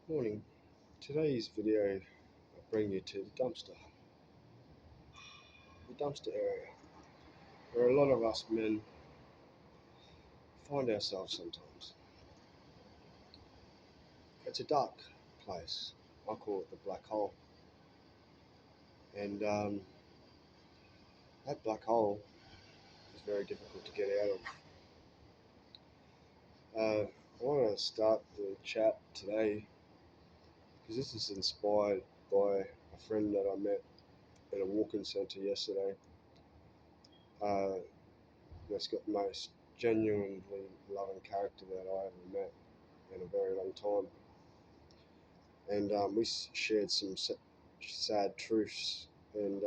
Morning. Today's video will bring you to the dumpster area, where a lot of us men find ourselves sometimes. It's a dark place. I call it the black hole. And that black hole is very difficult to get out of. I want to start the chat today because this is inspired by a friend that I met at a walk-in centre yesterday. That's got the most genuinely loving character that I ever met in a very long time. And we shared some sad truths. And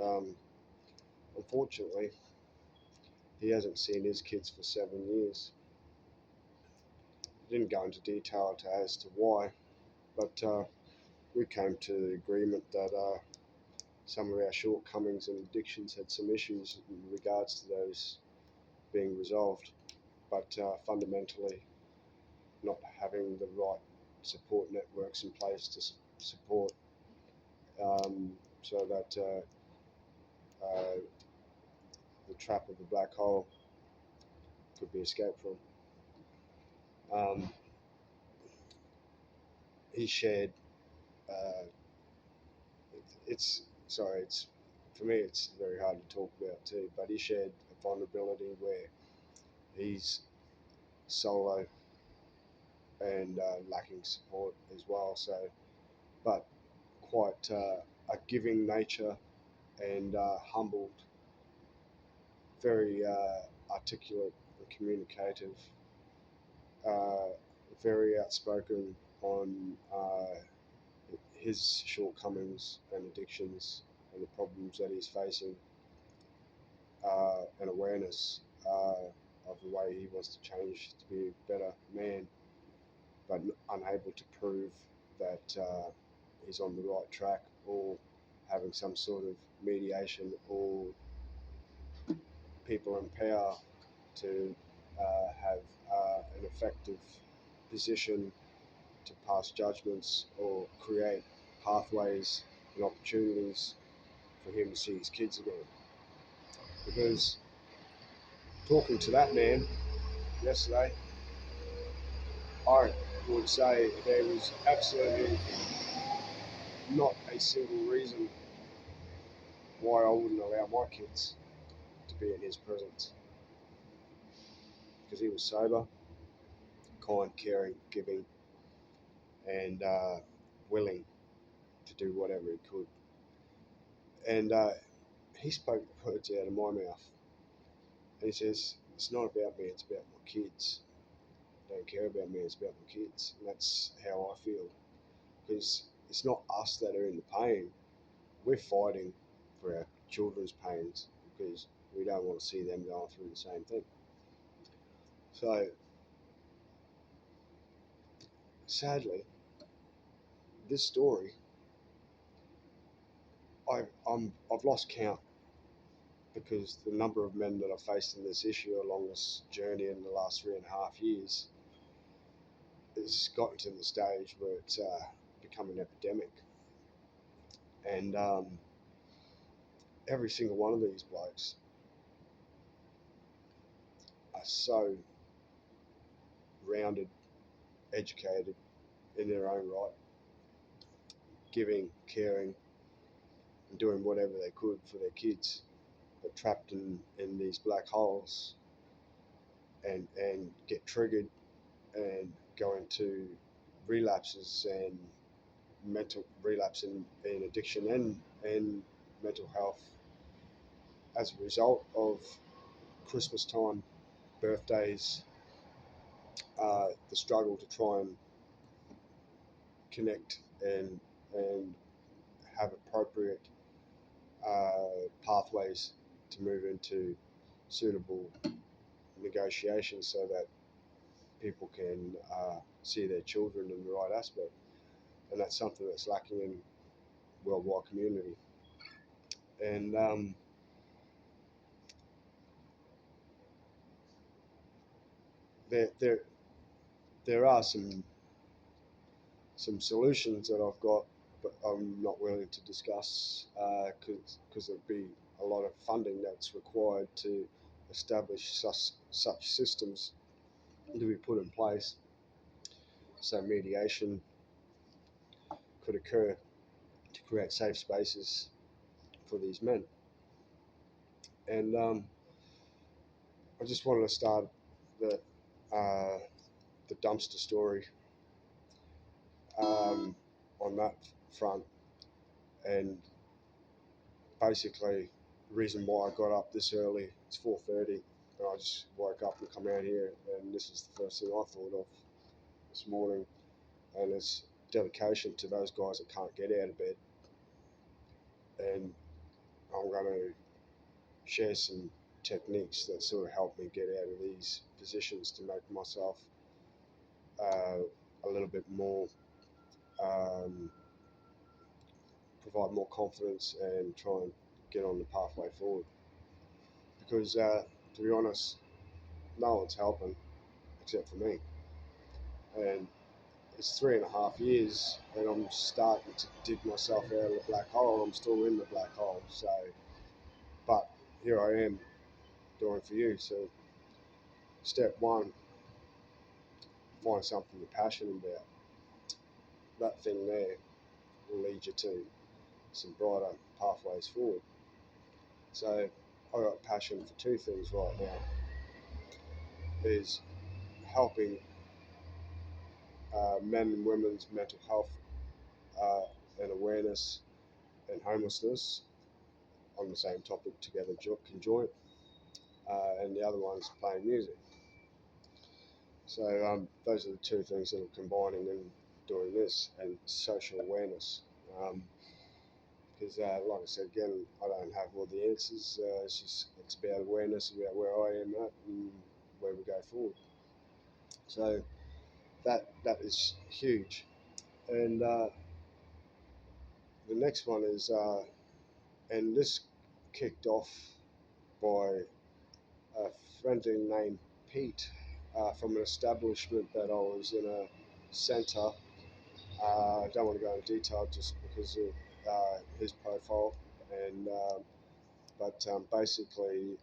unfortunately, he hasn't seen his kids for 7 years. He didn't go into detail as to why, but we came to the agreement that some of our shortcomings and addictions had some issues in regards to those being resolved, but fundamentally not having the right support networks in place to support so that uh, the trap of the black hole could be escaped from. Um, he shared. Uh, it's sorry. It's for me. It's very hard to talk about too. But he shared a vulnerability where he's solo and lacking support as well. So, but quite a giving nature and humbled, very articulate and communicative, uh, very outspoken on his shortcomings and addictions and the problems that he's facing, and awareness of the way he wants to change to be a better man, but unable to prove that he's on the right track or having some sort of mediation or people in power to have an effective position to pass judgments or create pathways and opportunities for him to see his kids again. Because talking to that man yesterday, I would say there was absolutely not a single reason why I wouldn't allow my kids to be in his presence. Because he was sober, kind, caring, giving, and willing to do whatever he could. And he spoke the words out of my mouth. And he says, "It's not about me, it's about my kids. I don't care about me, it's about my kids." And that's how I feel. Because it's not us that are in the pain. We're fighting for our children's pains because we don't want to see them going through the same thing. So, sadly, this story, I've lost count because the number of men that I've faced in this issue along this journey in the last 3.5 years has gotten to the stage where it's become an epidemic. And every single one of these blokes are so rounded, educated in their own right, giving, caring, and doing whatever they could for their kids, but trapped in these black holes and get triggered and go into relapses and mental relapse in addiction and mental health as a result of Christmas time, birthdays, the struggle to try and connect and have appropriate pathways to move into suitable negotiations so that people can see their children in the right aspect. And that's something that's lacking in worldwide community. And there there are some some solutions that I've got, but I'm not willing to discuss because there'd be a lot of funding that's required to establish such systems to be put in place. So mediation could occur to create safe spaces for these men. And I just wanted to start the uh, the dumpster story on that front, and basically the reason why I got up this early. It's 4:30, and I just woke up and come out here, and this is the first thing I thought of this morning, and it's dedication to those guys that can't get out of bed, and I'm going to share some techniques that sort of help me get out of these positions to make myself a little bit more, um, provide more confidence and try and get on the pathway forward. Because to be honest, no one's helping except for me. And it's 3.5 years, and I'm starting to dig myself out of the black hole. I'm still in the black hole. So, but here I am doing for you. So, step one, find something you're passionate about. That thing there will lead you to some brighter pathways forward. So, I got passion for two things right now: is helping men and women's mental health and awareness and homelessness on the same topic together conjoint, and the other one's playing music. So those are the two things that are combining in doing this, and social awareness. Because, like I said again, I don't have all the answers. It's about awareness about where I am at and where we go forward. So that is huge. And the next one is, and this kicked off by a friendly named Pete from an establishment that I was in a centre. I don't want to go into detail just because of his profile, and but basically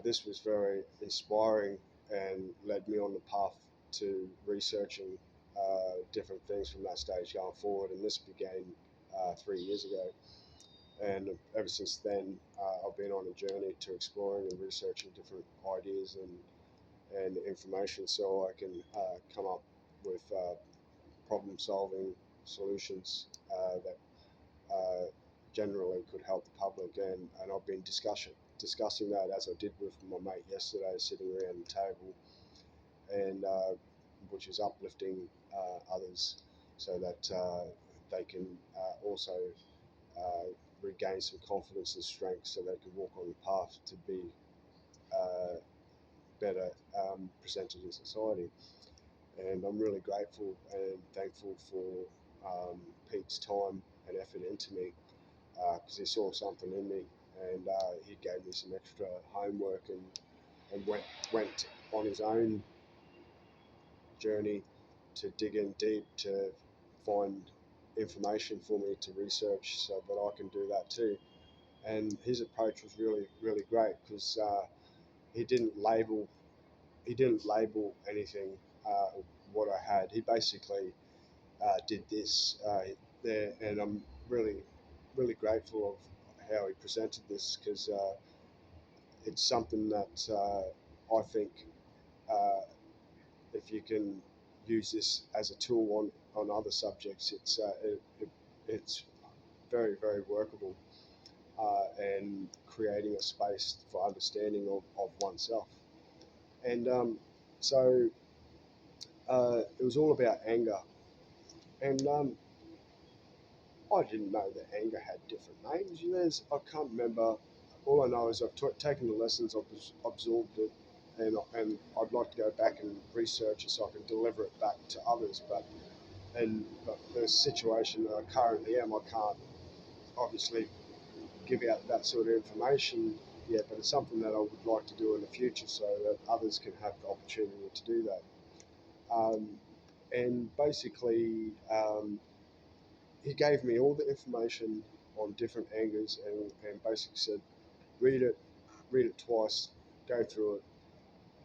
this was very inspiring and led me on the path to researching different things from that stage going forward. And this began 3 years ago. And ever since then, I've been on a journey to exploring and researching different ideas and information so I can come up with problem solving solutions that generally could help the public. And I've been discussing that as I did with my mate yesterday, sitting around the table, and which is uplifting others so that they can also regain some confidence and strength so they can walk on the path to be uh, better presented in society. And I'm really grateful and thankful for Pete's time and effort into me because he saw something in me, and he gave me some extra homework and went on his own journey to dig in deep to find information for me to research so that I can do that too. And his approach was really great because he didn't label anything what I had. He basically did this there, and I'm really grateful of how he presented this because it's something that I think uh, if you can use this as a tool on other subjects, it's very workable and creating a space for understanding of oneself. And so it was all about anger, and I didn't know that anger had different names. I can't remember. All I know is I've taken the lessons, I've absorbed it, and I'd like to go back and research it so I can deliver it back to others. But the situation that I currently am, I can't obviously give out that sort of information yet. But it's something that I would like to do in the future so that others can have the opportunity to do that. Um, And basically, he gave me all the information on different angers, and basically said, read it, read it twice, go through it,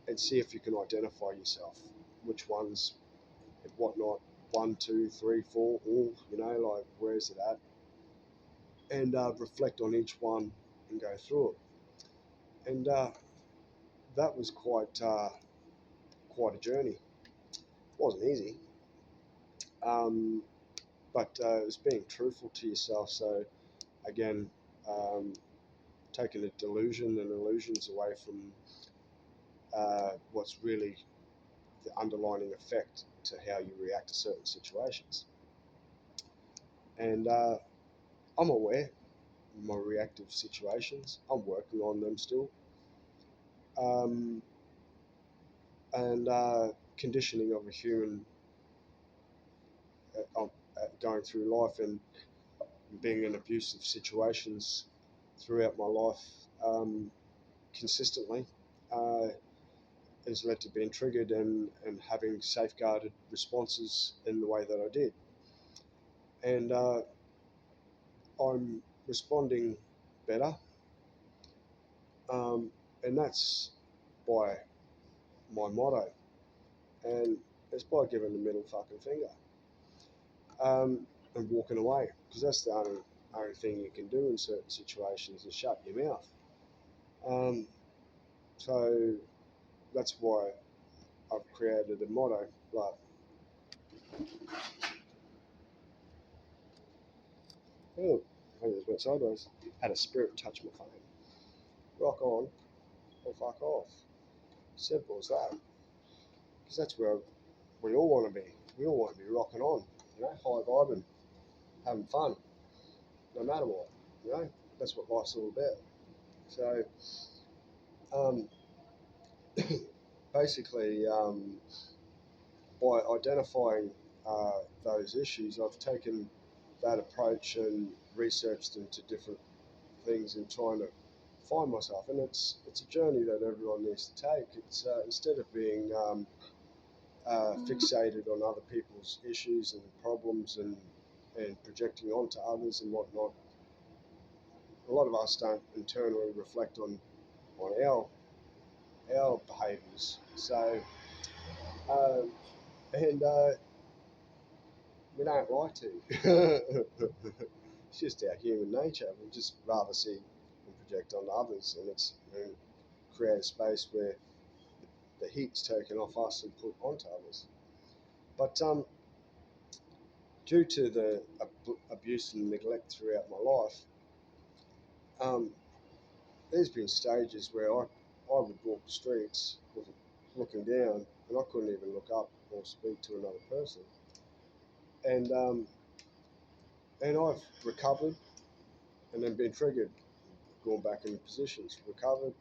and see if you can identify yourself, which ones, and whatnot, one, two, three, four, all, like where's it at, and reflect on each one and go through it. And that was quite a journey. It wasn't easy, um, but it was being truthful to yourself. So again, um, taking the delusion and illusions away from what's really the underlying effect to how you react to certain situations. And I'm aware of my reactive situations. I'm working on them still. Um, and conditioning of a human going through life and being in abusive situations throughout my life consistently uh, has led to being triggered and having safeguarded responses in the way that I did. And I'm responding better, and that's by my motto, and it's by giving the middle fucking finger and walking away, because that's the only thing you can do in certain situations is shut your mouth. Um, so that's why I've created a motto like, oh, I think it went sideways. Had a spirit touch my phone. Rock on or fuck off. Simple as that. Because that's where we all want to be. We all want to be rocking on, high vibing, having fun, no matter what. That's what life's all about. So, um, basically, by identifying those issues, I've taken that approach and researched into different things and trying to find myself. And it's a journey that everyone needs to take. It's instead of being fixated on other people's issues and problems and projecting onto others and whatnot. A lot of us don't internally reflect on our behaviours. So, um, and we don't like to. It's just our human nature. We just rather see and project on others, and create a space where the heat's taken off us and put onto others. But due to the abuse and neglect throughout my life, um, there's been stages where I would walk the streets looking down, and I couldn't even look up or speak to another person. And I've recovered and then been triggered, gone back in positions, recovered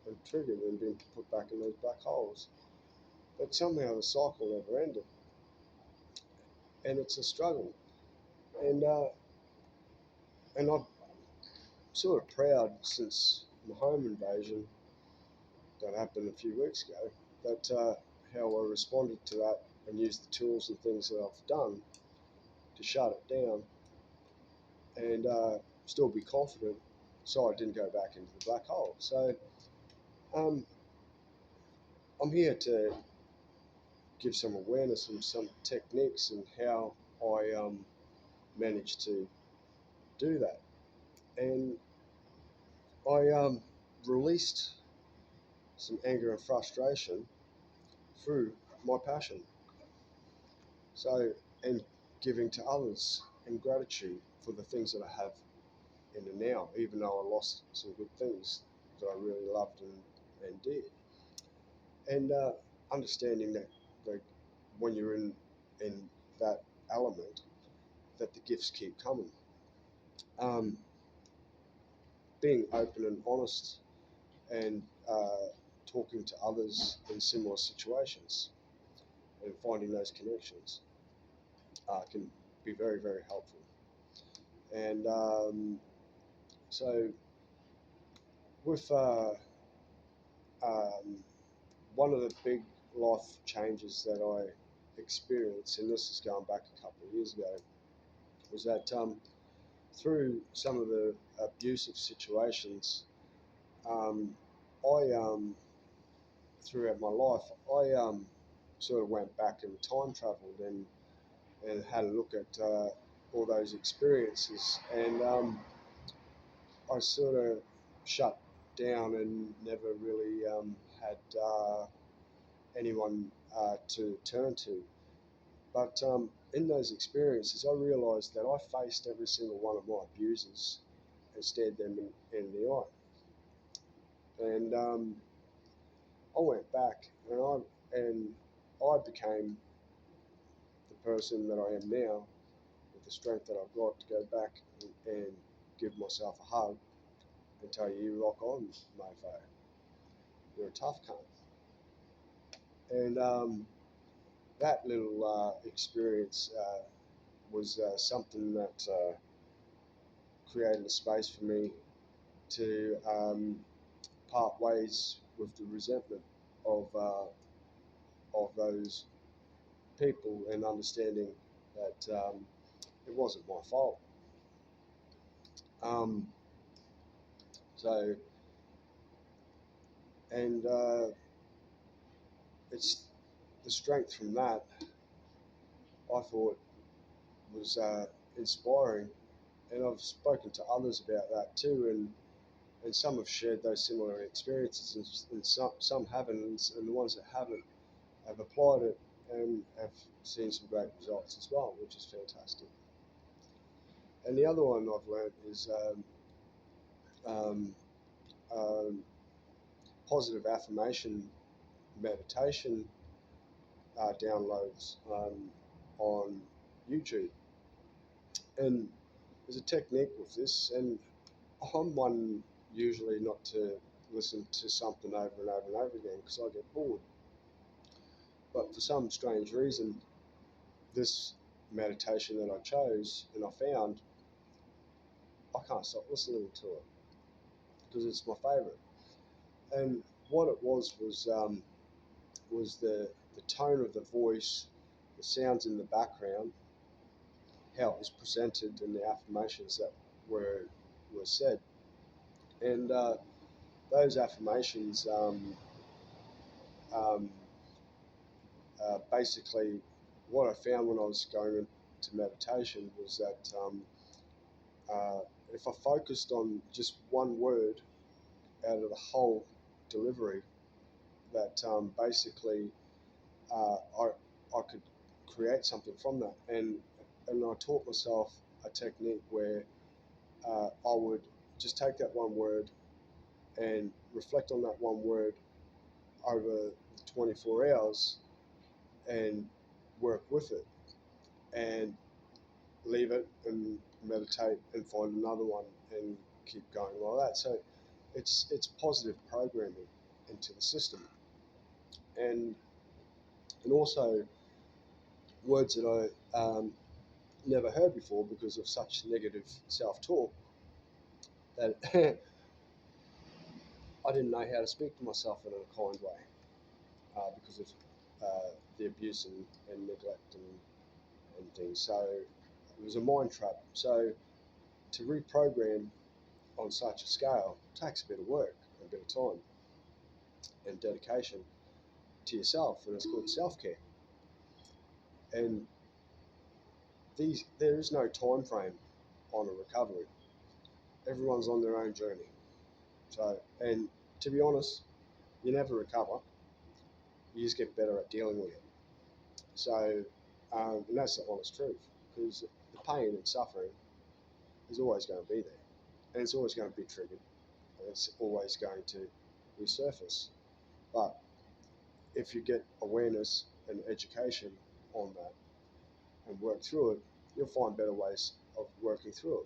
and triggered and been put back in those black holes. But somehow the cycle never ended, and it's a struggle. And I'm sort of proud since my home invasion that happened a few weeks ago that how I responded to that and used the tools and things that I've done to shut it down and still be confident, so I didn't go back into the black hole. So um, I'm here to give some awareness and some techniques and how I managed to do that. And I released some anger and frustration through my passion. So, and giving to others and gratitude for the things that I have in the now, even though I lost some good things that I really loved and did. And understanding that when you're in that element, that the gifts keep coming. Um, being open and honest and talking to others in similar situations and finding those connections can be very, very helpful. And so, with um, one of the big life changes that I experience, and this is going back a couple of years ago, was that through some of the abusive situations, um, I throughout my life, I sort of went back and time travelled and had a look at all those experiences, and I sort of shut down and never really had anyone to turn to. But in those experiences, I realised that I faced every single one of my abusers and stared them in the eye. And I went back and I became the person that I am now with the strength that I've got to go back and give myself a hug and tell you, you rock on, mofo. You're a tough cunt. And that little experience was something that created a space for me to part ways with the resentment of those people and understanding that it wasn't my fault. Um, so, and it's the strength from that I thought was inspiring, and I've spoken to others about that too, and some have shared those similar experiences, and some haven't, and the ones that haven't have applied it and have seen some great results as well, which is fantastic. And the other one I've learned is um, um, positive affirmation meditation downloads on YouTube. And there's a technique with this, and I'm one usually not to listen to something over and over and over again because I get bored. But for some strange reason, this meditation that I chose and I found, I can't stop listening to it because it's my favourite. And what it was the tone of the voice, the sounds in the background, how it was presented, and the affirmations that were said. And those affirmations um, basically, what I found when I was going into meditation was that uh, if I focused on just one word out of the whole delivery, that basically I could create something from that. And I taught myself a technique where I would just take that one word and reflect on that one word over 24 hours and work with it and leave it and meditate and find another one and keep going like that. So it's positive programming into the system, and also words that I never heard before because of such negative self-talk that I didn't know how to speak to myself in a kind way because of the abuse and neglect and things. So it was a mind trap. So to reprogram on such a scale takes a bit of work, a bit of time, and dedication to yourself, and it's called self-care. And there is no time frame on a recovery. Everyone's on their own journey. So, and to be honest, you never recover. You just get better at dealing with it. So, and that's the honest truth, because the pain and suffering is always going to be there, and it's always going to be triggered, and it's always going to resurface. But if you get awareness and education on that and work through it, you'll find better ways of working through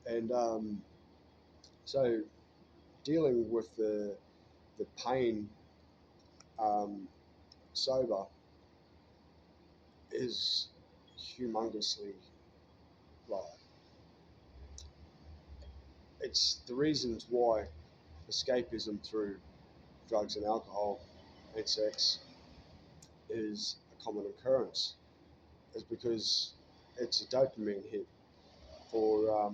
it. And so, dealing with the pain um, sober is humongously like it's the reasons why escapism through drugs and alcohol and sex is common occurrence is because it's a dopamine hit for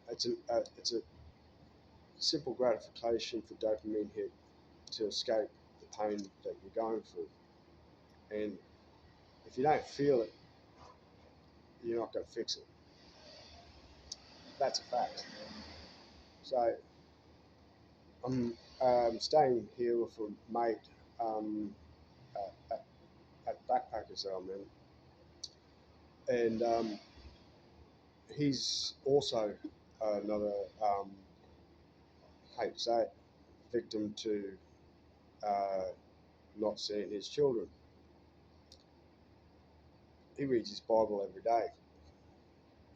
it's a simple gratification for dopamine hit to escape the pain that you're going through. And if you don't feel it, you're not going to fix it. That's a fact. So I'm staying here with a mate um, at, at Backpackers that I'm in, and he's also another, hate to say it, victim to uh, not seeing his children. He reads his Bible every day.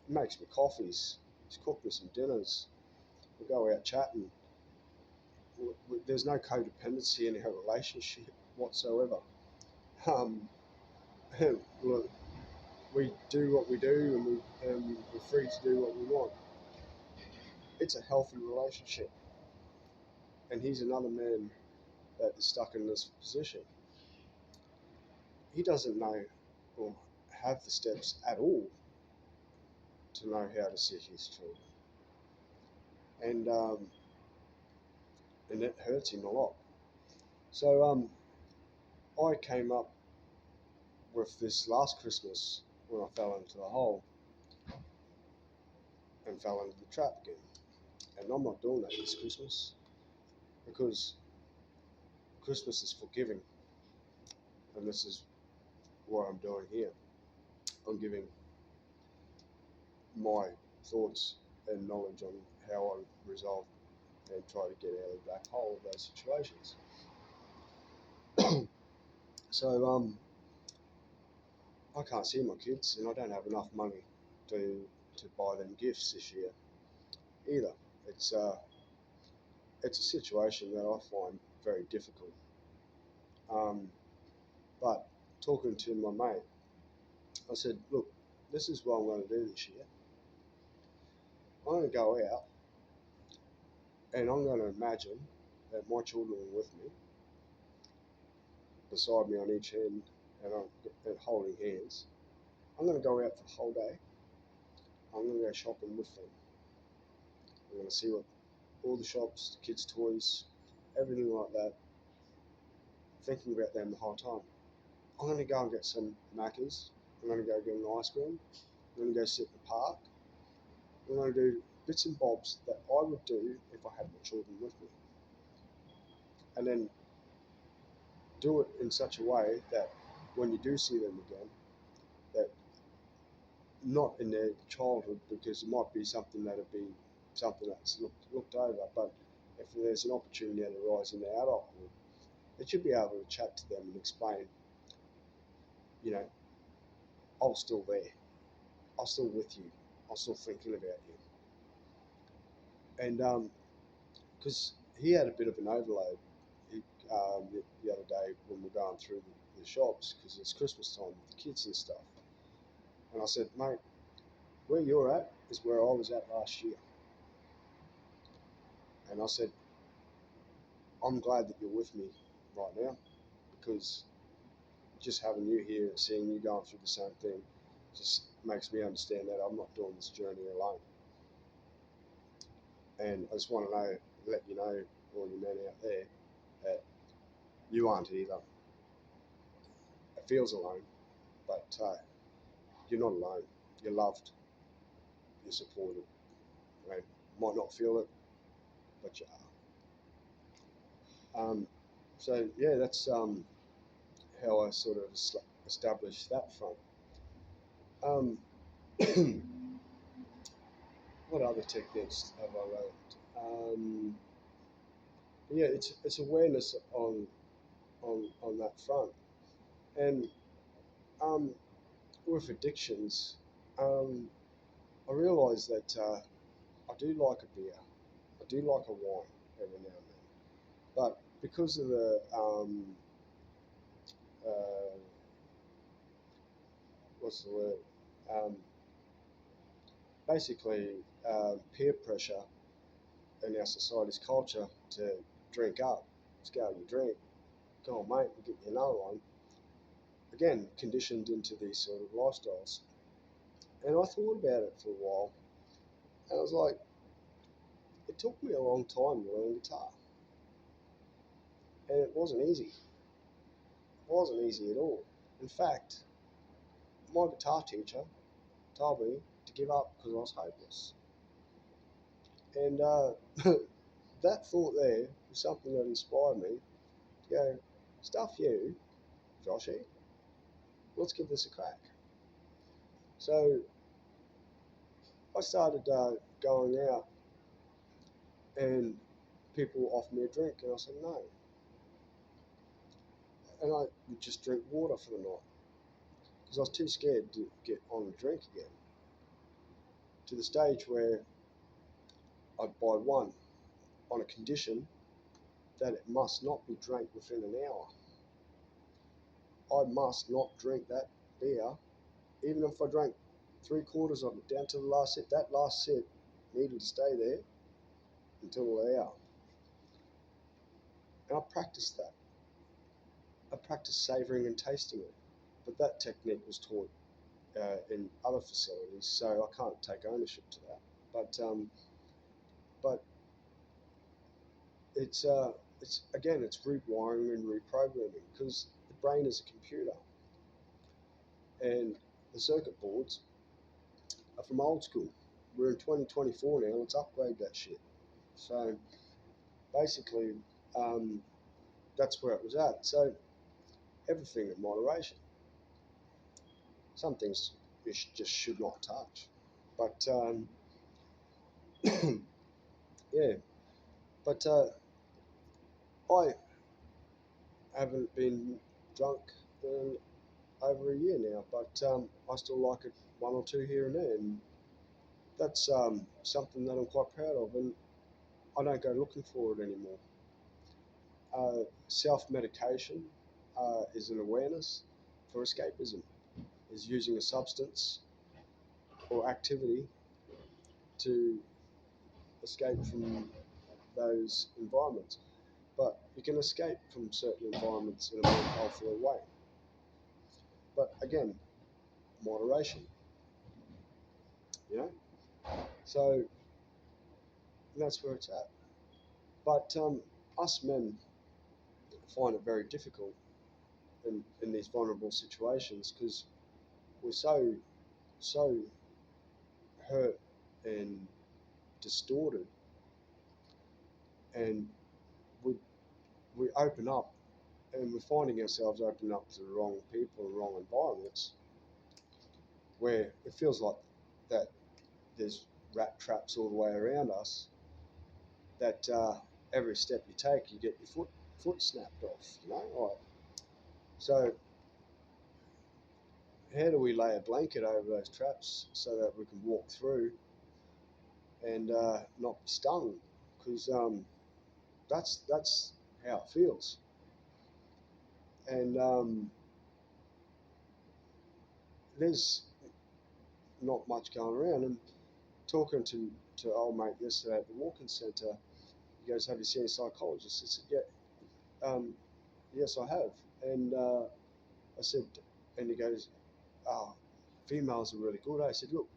He makes me coffees. He's cooked me some dinners. We go out chatting. There's no codependency in our relationship whatsoever. Um, look, we do what we do, and we're free to do what we want. It's a healthy relationship, and he's another man that is stuck in this position. He doesn't know or have the steps at all to know how to see his children, and and it hurts him a lot. So I came up with this last Christmas when I fell into the hole and fell into the trap again. And I'm not doing that this Christmas because Christmas is forgiving, and this is what I'm doing here. I'm giving my thoughts and knowledge on how I resolve and try to get out of the black hole of those situations. So I can't see my kids, and I don't have enough money to buy them gifts this year either. It's uh, it's a situation that I find very difficult. Um, but talking to my mate, I said, look, this is what I'm going to do this year. I'm going to go out and I'm going to imagine that my children are with me, beside me on each hand, and holding hands. I'm going to go out for the whole day. I'm going to go shopping with them. I'm going to see what all the shops, the kids' toys, everything like that, thinking about them the whole time. I'm going to go and get some Macca's. I'm going to go get an ice cream. I'm going to go sit in the park. I'm going to do bits and bobs that I would do if I had my children with me. And then do it in such a way that when you do see them again, that not in their childhood, because it might be something that'd be something that's looked over, but if there's an opportunity to arise in their adulthood, they should be able to chat to them and explain, you know, I was still there, I was still with you, I was still thinking about you. And because he had a bit of an overload the other day when we were going through the shops, because it's Christmas time with the kids and stuff. And I said, mate, where you're at is where I was at last year. And I said, I'm glad that you're with me right now, because just having you here and seeing you going through the same thing just makes me understand that I'm not doing this journey alone. And I just want to let you know, all you men out there, that you aren't either. It feels alone, but you're not alone. You're loved. You're supported. You might not feel it, but you are. So yeah, that's how I sort of established that front. Um, what other techniques have I learned? Yeah, it's awareness on that front, and um, with addictions, um, I realise that I do like a beer, I do like a wine every now and then, but because of the uh, what's the word? Um, basically, peer pressure in our society's culture to drink up. Let's go, you drink. Go on, mate, we'll get you another one. again, conditioned into these sort of lifestyles. And I thought about it for a while, and I was like, it took me a long time to learn guitar, and it wasn't easy. It wasn't easy at all. In fact, my guitar teacher told me to give up because I was hopeless. And that thought there was something that inspired me to go, stuff you, Joshy, let's give this a crack. So I started going out, and people offered me a drink, and I said no. And I would just drink water for the night because I was too scared to get on a drink again. To the stage where I'd buy one on a condition that it must not be drank within an hour. I must not drink that beer, even if I drank 3/4 of it down to the last sip. That last sip needed to stay there until the hour. And I practiced that. I practiced savouring and tasting it. But that technique was taught in other facilities, so I can't take ownership to that. But it's again, it's rewiring and reprogramming because the brain is a computer, and the circuit boards are from old school. We're in 2024 now. Let's upgrade that shit. So basically, um, that's where it was at. So everything in moderation. Some things you just should not touch. But yeah, but I haven't been drunk in over a year now, but I still like it one or two here and there, and that's something that I'm quite proud of, and I don't go looking for it anymore. Self-medication is an awareness for escapism, is using a substance or activity to escape from those environments. But you can escape from certain environments in a more healthier way. But again, moderation, you know? So that's where it's at. But us men find it very difficult in these vulnerable situations because we're so hurt and distorted, and we we open up, and we're finding ourselves opening up to the wrong people and wrong environments where it feels like that there's rat traps all the way around us. That every step you take, you get your foot snapped off. You know, like, so how do we lay a blanket over those traps so that we can walk through and not be stung? Because that's how it feels. And there's not much going around. And talking to old mate yesterday at the walking centre, he goes, "Have you seen a psychologist?" I said, "Yeah, yes, I have." And I said, and he goes, "Oh, females are really good." I said, "Look,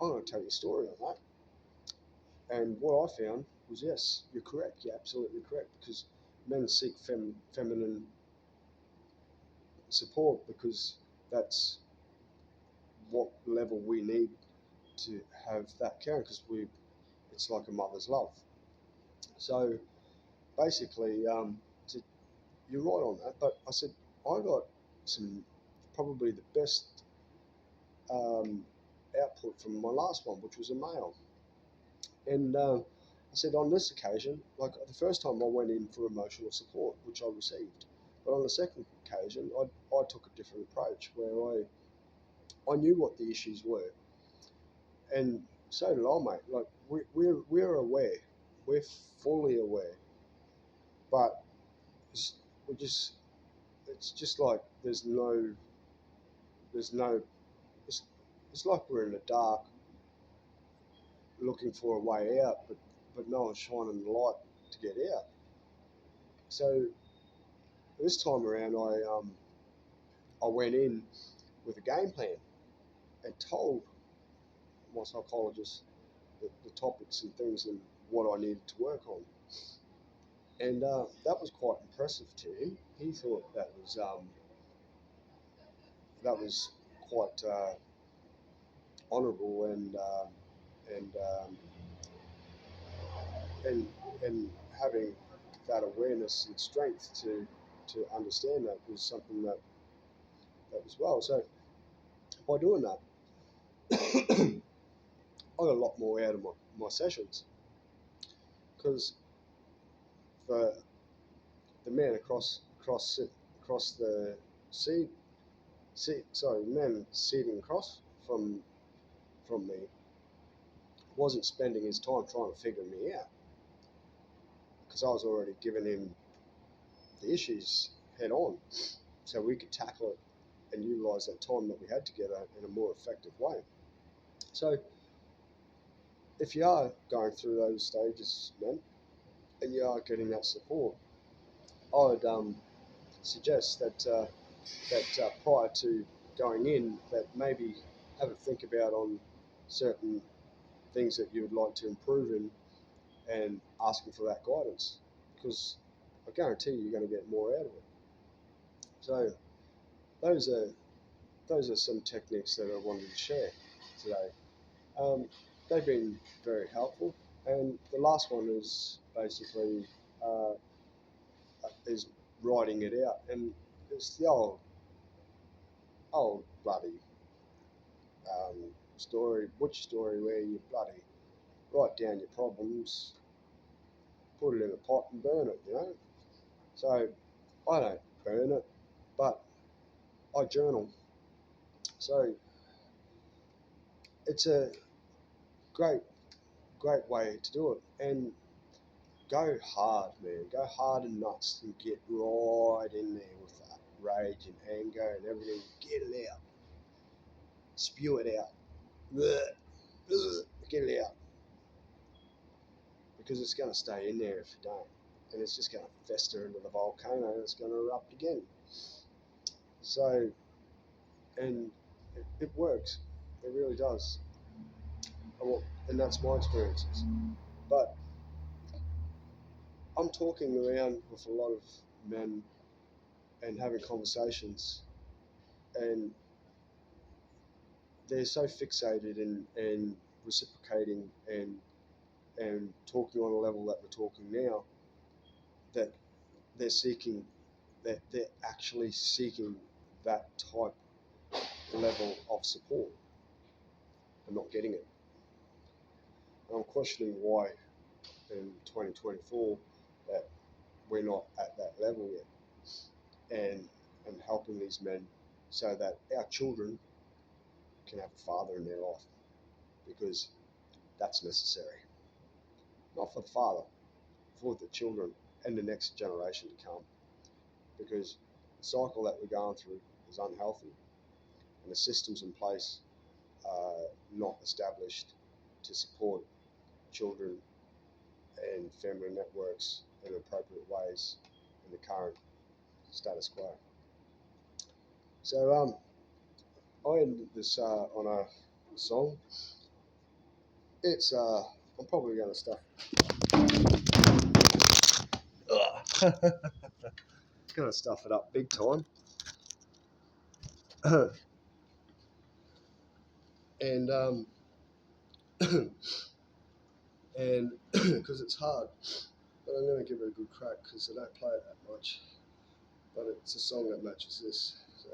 I'm going to tell you a story on that." And what I found was, yes, you're correct. You're absolutely correct because men seek feminine support because that's what level we need to have that caring because it's like a mother's love. So basically, to, you're right on that. But I said I got some probably the best um, output from my last one, which was a male. And I said on this occasion, like the first time I went in for emotional support, which I received, but on the second occasion, I took a different approach where I knew what the issues were, and so did I, mate. Like we're aware, we're fully aware, but it's, we just it's just like there's no it's, it's like we're in the dark looking for a way out, but no one's shining the light to get out. So this time around, I went in with a game plan and told my psychologist the topics and things and what I needed to work on. And that was quite impressive to him. He thought that was quite honourable and and and having that awareness and strength to understand that was something that was well. So by doing that, I got a lot more out of my sessions, because for the man across the sea, the man sitting across from me wasn't spending his time trying to figure me out, because I was already giving him the issues head on, so we could tackle it and utilise that time that we had together in a more effective way. So if you are going through those stages, man, and you are getting that support, I would suggest that prior to going in, that maybe have a think about on certain things that you would like to improve in, and asking for that guidance, because I guarantee you're going to get more out of it. So those are some techniques that I wanted to share today. They've been very helpful, and the last one is basically is writing it out, and it's the old bloody story, butch story, where you bloody write down your problems, put it in a pot and burn it, So I don't burn it, but I journal. So it's a great way to do it, and go hard, man. Go hard and nuts, and get right in there with that rage and anger and everything. Get it out. Spew it out. Get it out. Because it's going to stay in there if you don't. And it's just going to fester into the volcano, and it's going to erupt again. So, and it works. It really does. And that's my experiences. But I'm talking around with a lot of men and having conversations, and they're so fixated in reciprocating and talking on a level that we're talking now, that they're actually seeking that type level of support and not getting it. And I'm questioning why in 2024 that we're not at that level yet, and helping these men so that our children can have a father in their life, because that's necessary. Not for the father, for the children and the next generation to come, because the cycle that we're going through is unhealthy, and the systems in place are not established to support children and family networks in appropriate ways in the current status quo. So I ended this on a song. It's I'm probably going to stuff. Going to stuff it up big time. And and because it's hard, but I'm going to give it a good crack, because I don't play it that much. But it's a song that matches this. So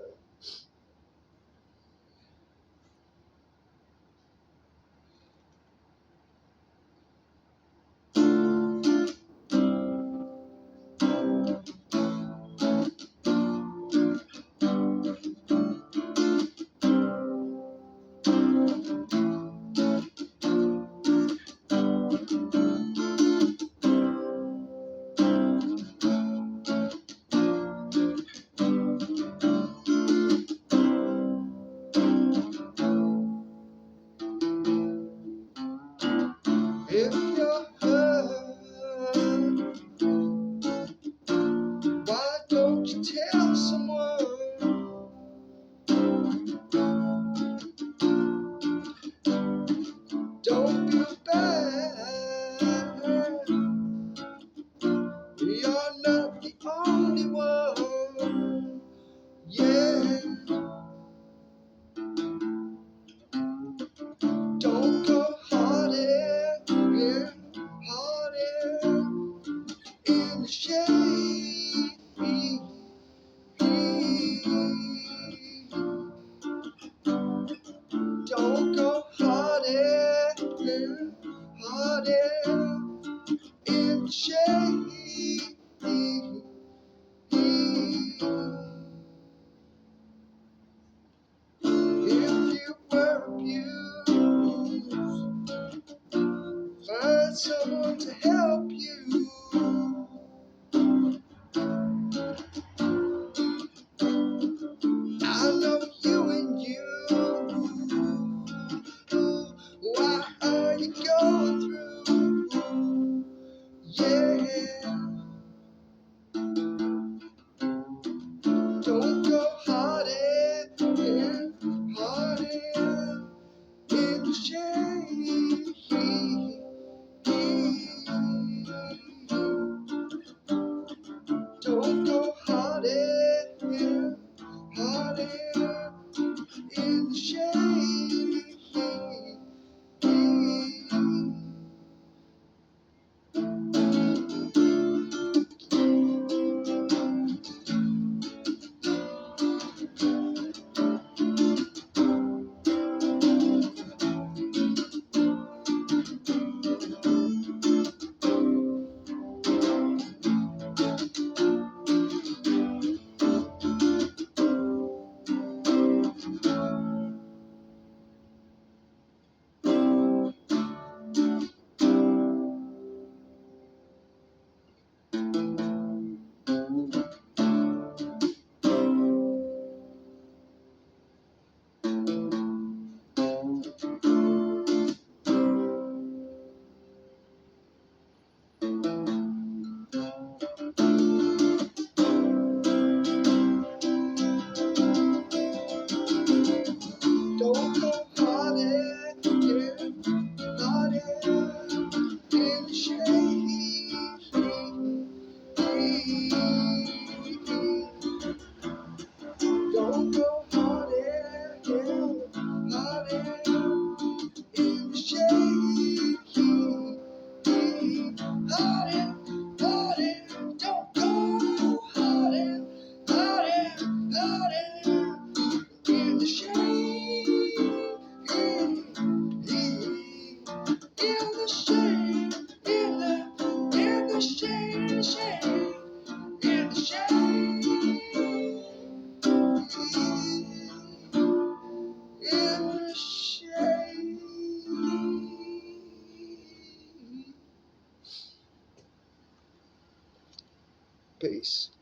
the shade, in the shade, shade, in the shade, in the shade. Peace.